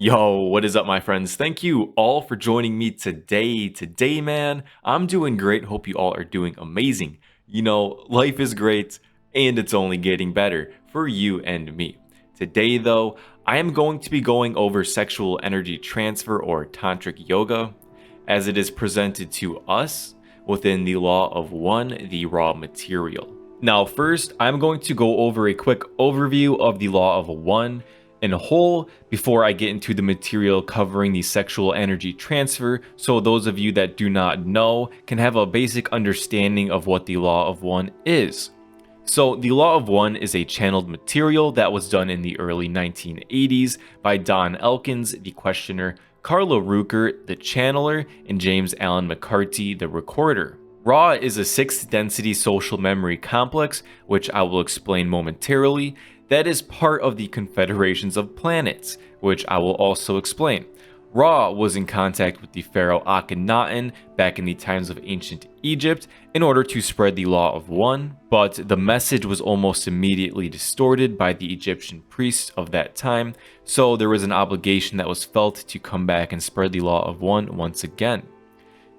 Yo, what is up, my friends? Thank you all for joining me today. Today, man, I'm doing great. Hope you all are doing amazing. Life is great and it's only getting better for you and me. Today, though, I am going to be going over sexual energy transfer or tantric yoga as it is presented to us within the law of one, the raw material. Now, first, I'm going to go over a quick overview of the law of one in whole before I get into the material covering the sexual energy transfer, so those of you that do not know can have a basic understanding of what the law of one is. So the law of one is a channeled material that was done in the early 1980s by Don Elkins, the questioner, Carla Ruecker, the channeler, and James Allen McCarty, the recorder. Ra is a 6th density social memory complex, which I will explain momentarily, that is part of the confederations of planets, which I will also explain. Ra was in contact with the pharaoh Akhenaten back in the times of ancient Egypt in order to spread the law of one, but the message was almost immediately distorted by the Egyptian priests of that time, so there was an obligation that was felt to come back and spread the law of one once again.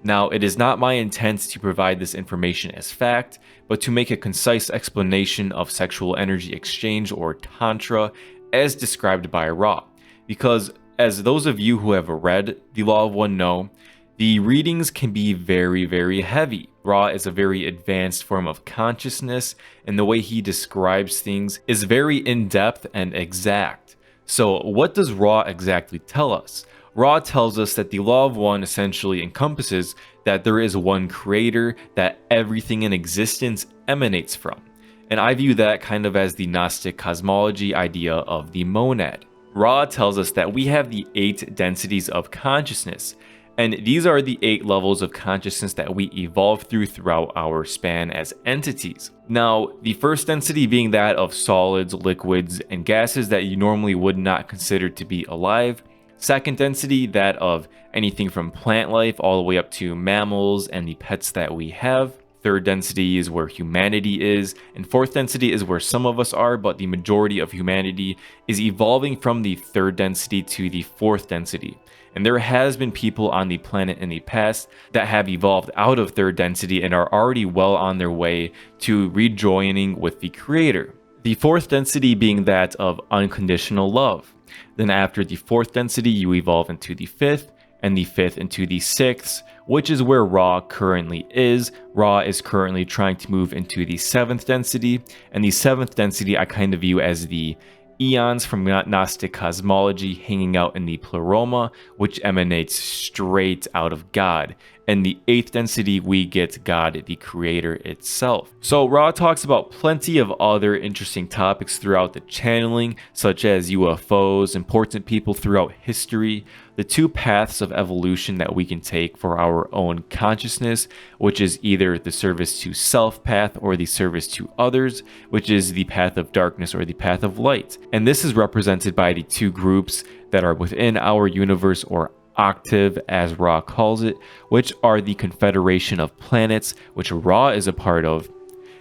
Now, it is not my intent to provide this information as fact, but to make a concise explanation of sexual energy exchange or tantra as described by Ra, because as those of you who have read the Law of One know, the readings can be very, very heavy. Ra is a very advanced form of consciousness, and the way he describes things is very in-depth and exact. So what does Ra exactly tell us? Ra tells us that the Law of One essentially encompasses that there is one creator that everything in existence emanates from. And I view that kind of as the Gnostic cosmology idea of the monad. Ra tells us that we have the 8 densities of consciousness, and these are the 8 levels of consciousness that we evolve throughout our span as entities. Now, the first density being that of solids, liquids, and gases that you normally would not consider to be alive. Second density, that of anything from plant life all the way up to mammals and the pets that we have. Third density is where humanity is, and fourth density is where some of us are, but the majority of humanity is evolving from the third density to the fourth density. And there has been people on the planet in the past that have evolved out of third density and are already well on their way to rejoining with the creator. The fourth density being that of unconditional love. Then after the fourth density, you evolve into the fifth, and the fifth into the sixth, which is where Ra currently is. Ra is currently trying to move into the 7th density, and the 7th density I kind of view as the eons from Gnostic cosmology hanging out in the pleroma, which emanates straight out of God. And the 8th density, we get God, the creator itself. So Ra talks about plenty of other interesting topics throughout the channeling, such as UFOs, important people throughout history, the 2 paths of evolution that we can take for our own consciousness, which is either the service to self path or the service to others, which is the path of darkness or the path of light. And this is represented by the 2 groups that are within our universe, or octave as Ra calls it, which are the Confederation of Planets, which Ra is a part of,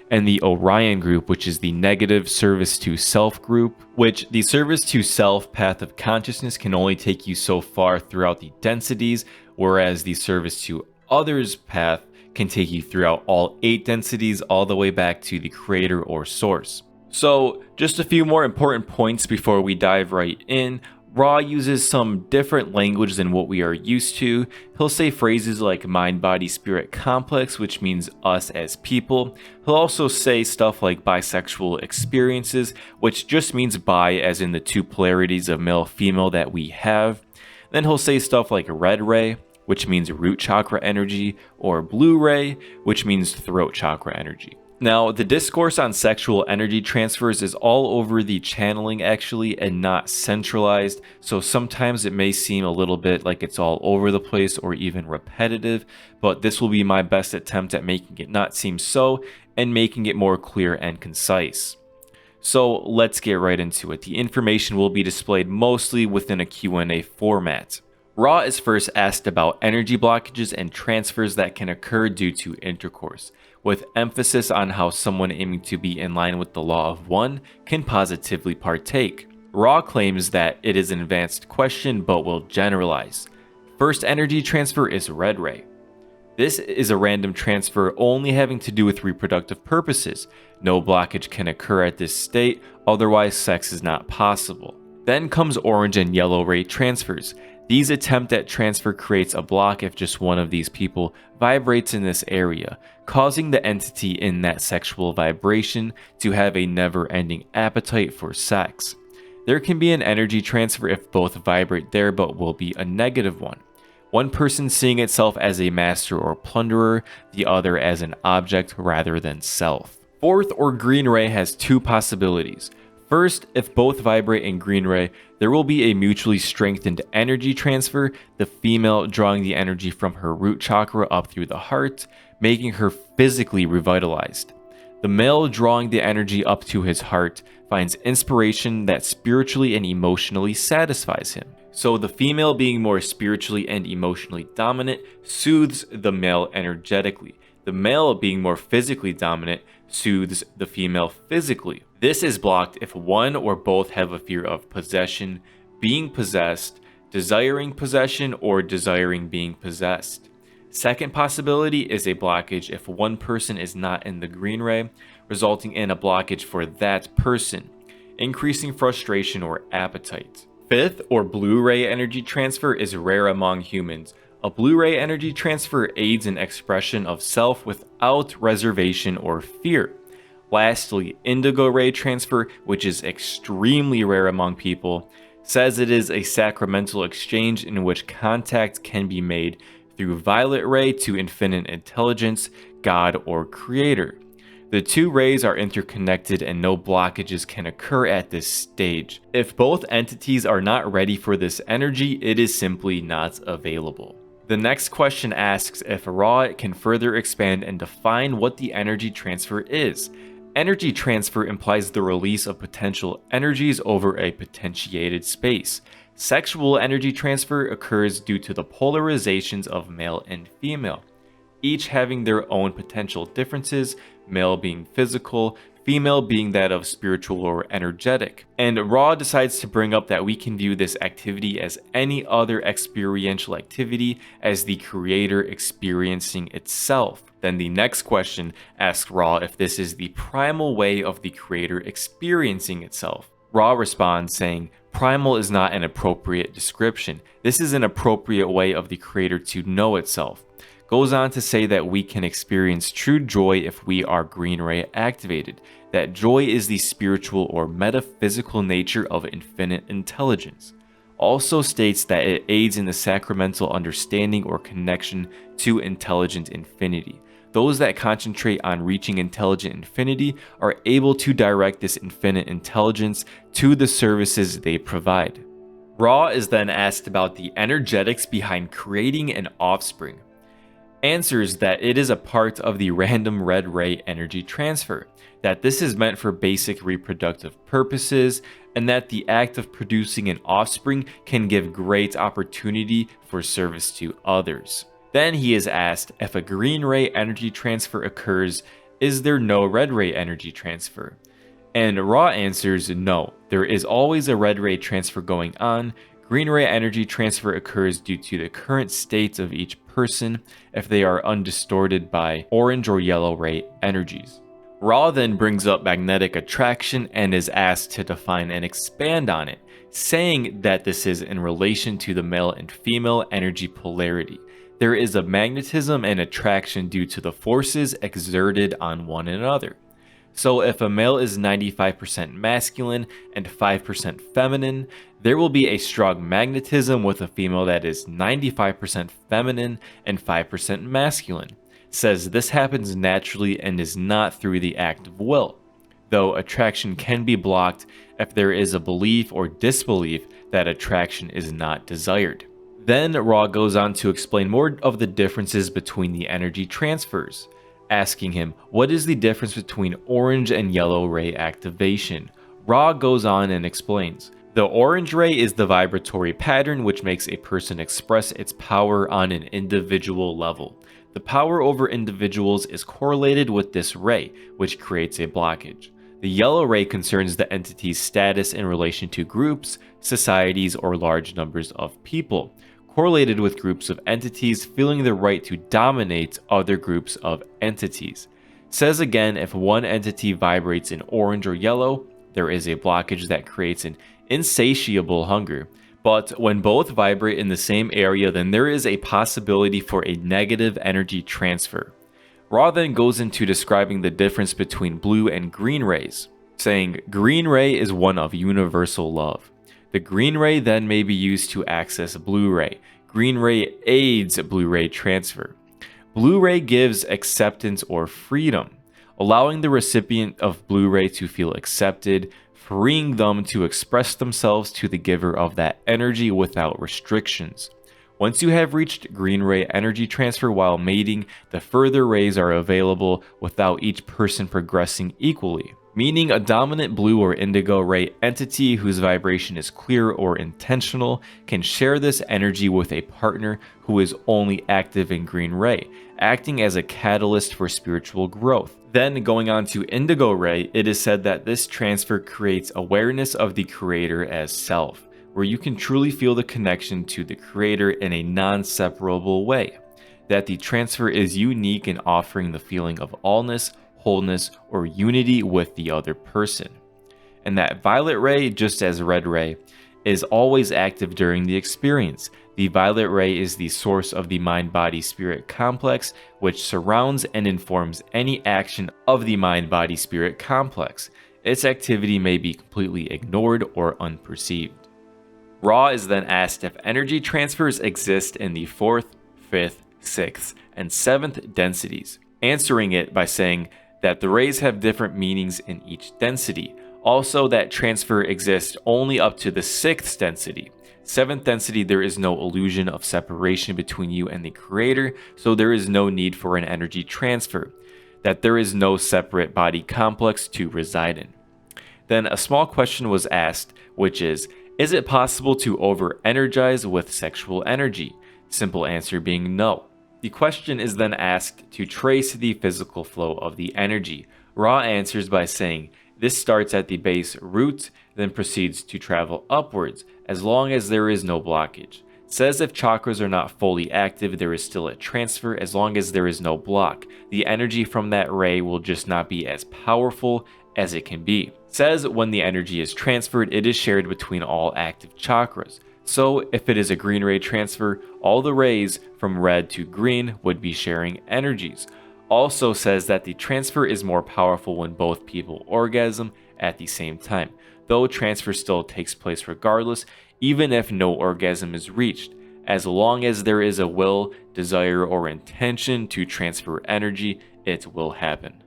and the Orion group, which is the negative service to self group, which the service to self path of consciousness can only take you so far throughout the densities, whereas the service to others path can take you throughout all 8 densities all the way back to the creator or source. So just a few more important points before we dive right in. Ra uses some different language than what we are used to. He'll say phrases like mind, body, spirit complex, which means us as people. He'll also say stuff like bisexual experiences, which just means bi as in the 2 polarities of male, female that we have. Then he'll say stuff like red ray, which means root chakra energy, or blue ray, which means throat chakra energy. Now, the discourse on sexual energy transfers is all over the channeling actually, and not centralized, so sometimes it may seem a little bit like it's all over the place or even repetitive, but this will be my best attempt at making it not seem so and making it more clear and concise. So let's get right into it. The information will be displayed mostly within a Q&A format. Ra is first asked about energy blockages and transfers that can occur due to intercourse, with emphasis on how someone aiming to be in line with the law of one can positively partake. Ra claims that it is an advanced question but will generalize. First energy transfer is red ray. This is a random transfer only having to do with reproductive purposes. No blockage can occur at this state, otherwise sex is not possible. Then comes orange and yellow ray transfers. These attempt at transfer creates a block if just one of these people vibrates in this area, causing the entity in that sexual vibration to have a never-ending appetite for sex. There can be an energy transfer if both vibrate there but will be a negative one. One person seeing itself as a master or plunderer, the other as an object rather than self. Fourth or green ray has two possibilities. First, if both vibrate in green ray, there will be a mutually strengthened energy transfer, the female drawing the energy from her root chakra up through the heart, making her physically revitalized. The male drawing the energy up to his heart finds inspiration that spiritually and emotionally satisfies him. So the female being more spiritually and emotionally dominant soothes the male energetically. The male being more physically dominant soothes the female physically. This is blocked if one or both have a fear of possession, being possessed, desiring possession, or desiring being possessed. Second possibility is a blockage if one person is not in the green ray, resulting in a blockage for that person, increasing frustration or appetite. Fifth or blue ray energy transfer is rare among humans. A blue ray energy transfer aids in expression of self without reservation or fear. Lastly, indigo ray transfer, which is extremely rare among people, says it is a sacramental exchange in which contact can be made through violet ray to infinite intelligence, God, or creator. The two rays are interconnected and no blockages can occur at this stage. If both entities are not ready for this energy, it is simply not available. The next question asks if Ra can further expand and define what the energy transfer is. Energy transfer implies the release of potential energies over a potentiated space. Sexual energy transfer occurs due to the polarizations of male and female, each having their own potential differences, male being physical, female being that of spiritual or energetic. And Ra decides to bring up that we can view this activity as any other experiential activity as the creator experiencing itself. Then the next question asks Ra if this is the primal way of the creator experiencing itself. Ra responds saying, "Primal is not an appropriate description. This is an appropriate way of the creator to know itself." Goes on to say that we can experience true joy if we are green ray activated, that joy is the spiritual or metaphysical nature of infinite intelligence. Also states that it aids in the sacramental understanding or connection to intelligent infinity. Those that concentrate on reaching intelligent infinity are able to direct this infinite intelligence to the services they provide. Ra is then asked about the energetics behind creating an offspring. Answers that it is a part of the random red ray energy transfer, that this is meant for basic reproductive purposes, and that the act of producing an offspring can give great opportunity for service to others. Then he is asked if a green ray energy transfer occurs, is there no red ray energy transfer? And Ra answers no, there is always a red ray transfer going on. Green ray energy transfer occurs due to the current state of each person if they are undistorted by orange or yellow ray energies. Ra then brings up magnetic attraction and is asked to define and expand on it, saying that this is in relation to the male and female energy polarity. There is a magnetism and attraction due to the forces exerted on one another. So if a male is 95% masculine and 5% feminine, there will be a strong magnetism with a female that is 95% feminine and 5% masculine. Says this happens naturally and is not through the act of will, though attraction can be blocked if there is a belief or disbelief that attraction is not desired. Then Ra goes on to explain more of the differences between the energy transfers, asking him, what is the difference between orange and yellow ray activation? Ra goes on and explains, the orange ray is the vibratory pattern which makes a person express its power on an individual level. The power over individuals is correlated with this ray, which creates a blockage. The yellow ray concerns the entity's status in relation to groups, societies, or large numbers of people, correlated with groups of entities feeling the right to dominate other groups of entities. Says again, if one entity vibrates in orange or yellow, there is a blockage that creates an insatiable hunger. But when both vibrate in the same area, then there is a possibility for a negative energy transfer. Ra then goes into describing the difference between blue and green rays, saying green ray is one of universal love. The green ray then may be used to access blue ray. Green ray aids blue ray transfer. Blue ray gives acceptance or freedom, allowing the recipient of blue ray to feel accepted, freeing them to express themselves to the giver of that energy without restrictions. Once you have reached green ray energy transfer while mating, the further rays are available without each person progressing equally, meaning a dominant blue or indigo ray entity whose vibration is clear or intentional can share this energy with a partner who is only active in green ray, acting as a catalyst for spiritual growth. Then going on to indigo ray, it is said that this transfer creates awareness of the creator as self, where you can truly feel the connection to the creator in a non-separable way, that the transfer is unique in offering the feeling of allness, wholeness, or unity with the other person. And that violet ray, just as red ray, is always active during the experience. The violet ray is the source of the mind-body-spirit complex, which surrounds and informs any action of the mind-body-spirit complex. Its activity may be completely ignored or unperceived. Ra is then asked if energy transfers exist in the 4th, 5th, 6th, and 7th densities, answering it by saying that the rays have different meanings in each density. Also, that transfer exists only up to the 6th density. 7th density, there is no illusion of separation between you and the creator, so there is no need for an energy transfer. That there is no separate body complex to reside in. Then a small question was asked, which is it possible to over-energize with sexual energy? Simple answer being no. The question is then asked to trace the physical flow of the energy. Ra answers by saying, this starts at the base root, then proceeds to travel upwards, as long as there is no blockage. Says if chakras are not fully active, there is still a transfer as long as there is no block. The energy from that ray will just not be as powerful as it can be. Says when the energy is transferred, it is shared between all active chakras. So if it is a green ray transfer, all the rays from red to green would be sharing energies. Also says that the transfer is more powerful when both people orgasm at the same time, though transfer still takes place regardless, even if no orgasm is reached. As long as there is a will, desire, or intention to transfer energy, it will happen.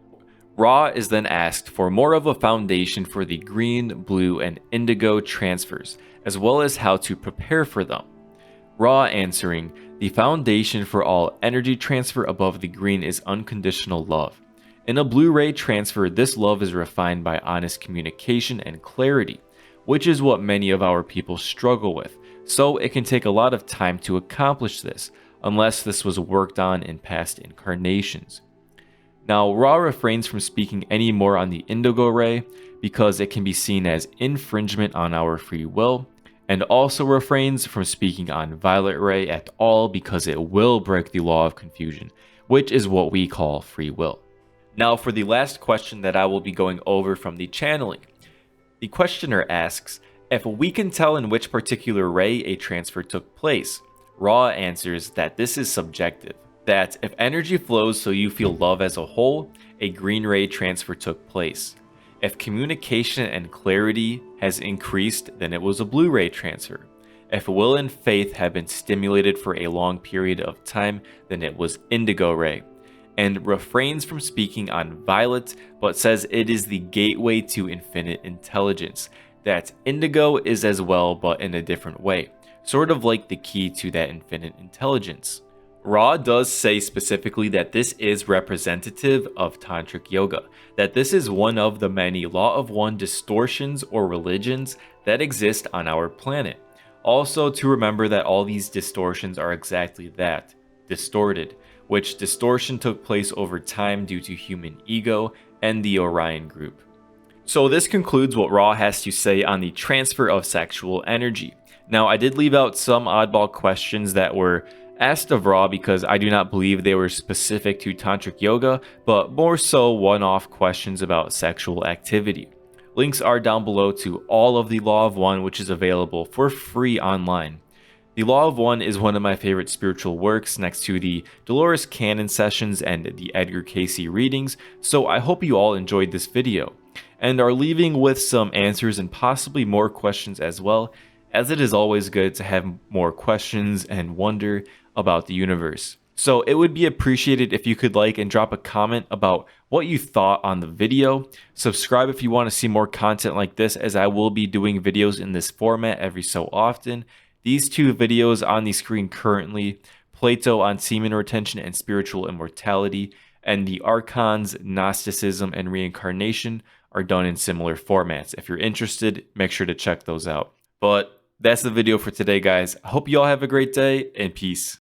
Ra is then asked for more of a foundation for the green, blue, and indigo transfers, as well as how to prepare for them. Ra answering, the foundation for all energy transfer above the green is unconditional love. In a blue ray transfer, this love is refined by honest communication and clarity, which is what many of our people struggle with, so it can take a lot of time to accomplish this, unless this was worked on in past incarnations. Now, Ra refrains from speaking any more on the indigo ray because it can be seen as infringement on our free will, and also refrains from speaking on violet ray at all because it will break the law of confusion, which is what we call free will. Now for the last question that I will be going over from the channeling. The questioner asks, if we can tell in which particular ray a transfer took place, Ra answers that this is subjective. That if energy flows so you feel love as a whole, a green ray transfer took place. If communication and clarity has increased, then it was a blue ray transfer. If will and faith have been stimulated for a long period of time, then it was indigo ray. And refrains from speaking on violet, but says it is the gateway to infinite intelligence. That indigo is as well, but in a different way, sort of like the key to that infinite intelligence. Ra does say specifically that this is representative of Tantric yoga, that this is one of the many law of one distortions or religions that exist on our planet. Also to remember that all these distortions are exactly that, distorted, which distortion took place over time due to human ego and the Orion group. So this concludes what Ra has to say on the transfer of sexual energy. Now, I did leave out some oddball questions that were asked of Ra because I do not believe they were specific to Tantric yoga, but more so one-off questions about sexual activity. Links are down below to all of the Law of One, which is available for free online. The Law of One is one of my favorite spiritual works next to the Dolores Cannon sessions and the Edgar Cayce readings, so I hope you all enjoyed this video, and are leaving with some answers and possibly more questions as well, as it is always good to have more questions and wonder about the universe. So it would be appreciated if you could like and drop a comment about what you thought on the video. Subscribe if you want to see more content like this, as I will be doing videos in this format every so often. These two videos on the screen currently, Plato on semen retention and spiritual immortality, and the Archons, Gnosticism, and reincarnation, are done in similar formats. If you're interested, make sure to check those out. But that's the video for today, guys. I hope you all have a great day, and peace.